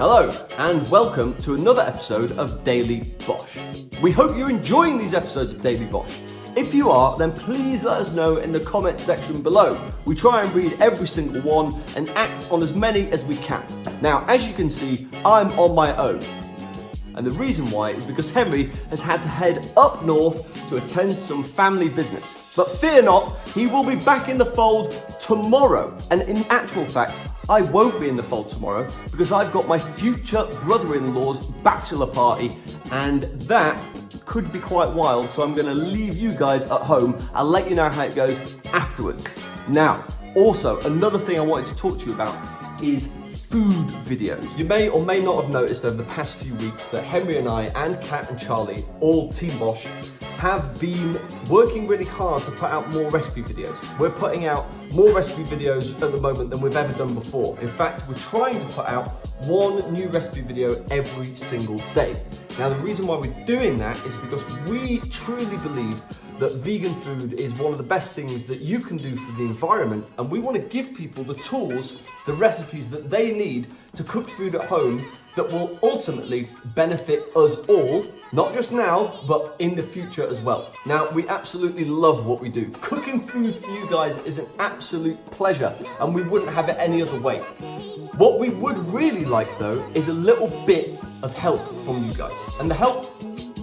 Hello, and welcome to another episode of Daily BOSH. We hope you're enjoying these episodes of Daily BOSH. If you are, then please let us know in the comment section below. We try and read every single one and act on as many as we can. Now, as you can see, I'm on my own. And the reason why is because Henry has had to head up north to attend some family business. But fear not, he will be back in the fold tomorrow. And in actual fact, I won't be in the fold tomorrow because I've got my future brother-in-law's bachelor party, and that could be quite wild, so I'm gonna leave you guys at home. I'll let you know how it goes afterwards. Now, also, another thing I wanted to talk to you about is food videos. You may or may not have noticed over the past few weeks that Henry and I and Kat and Charlie, all Team BOSH, have been working really hard to put out more recipe videos. We're putting out more recipe videos at the moment than we've ever done before. In fact, we're trying to put out one new recipe video every single day. Now, the reason why we're doing that is because we truly believe that vegan food is one of the best things that you can do for the environment, and we want to give people the tools, the recipes that they need to cook food at home that will ultimately benefit us all, not just now, but in the future as well. Now, we absolutely love what we do. Cooking food for you guys is an absolute pleasure, and we wouldn't have it any other way. What we would really like, though, is a little bit of help from you guys. And the help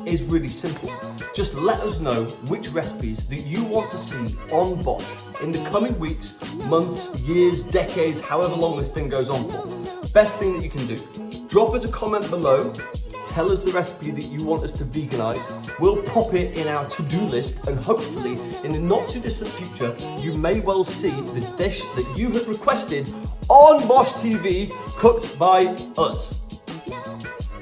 is really simple. Just let us know which recipes that you want to see on BOSH in the coming weeks, months, years, decades, however long this thing goes on for. Best thing that you can do, drop us a comment below, tell us the recipe that you want us to veganize. We'll pop it in our to-do list, and hopefully in the not too distant future, you may well see the dish that you have requested on BOSH TV cooked by us.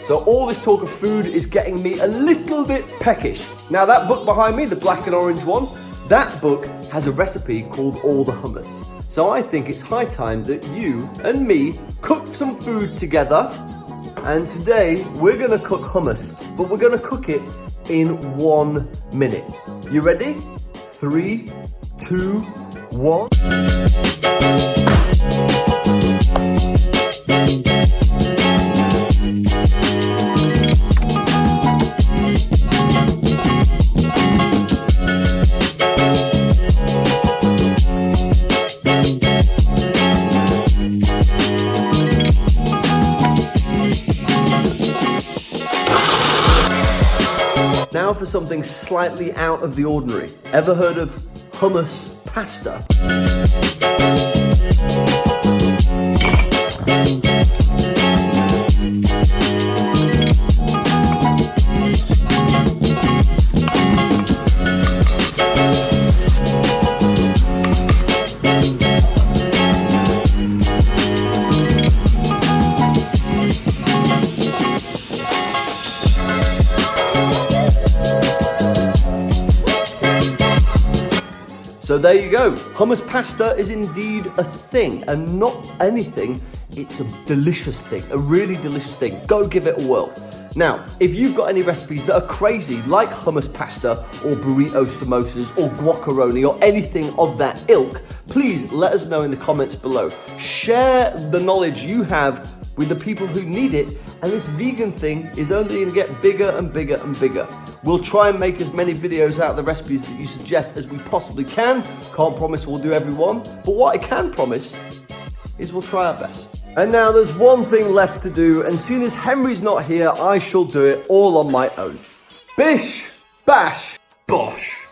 So all this talk of food is getting me a little bit peckish. Now, that book behind me, the black and orange one, that book has a recipe called All the Hummus. So I think it's high time that you and me cook some food together. And today we're gonna cook hummus, but we're gonna cook it in 1 minute. You ready? 3, 2, 1. Now for something slightly out of the ordinary. Ever heard of hummus pasta? So there you go. Hummus pasta is indeed a thing, and not anything, it's a delicious thing, a really delicious thing. Go give it a whirl. Now, if you've got any recipes that are crazy, like hummus pasta or burrito samosas or guacamole or anything of that ilk, please let us know in the comments below. Share the knowledge you have with the people who need it, and this vegan thing is only going to get bigger and bigger and bigger. We'll try and make as many videos out of the recipes that you suggest as we possibly can. Can't promise we'll do every one, but what I can promise is we'll try our best. And now there's one thing left to do, and soon as Henry's not here, I shall do it all on my own. Bish, bash, bosh.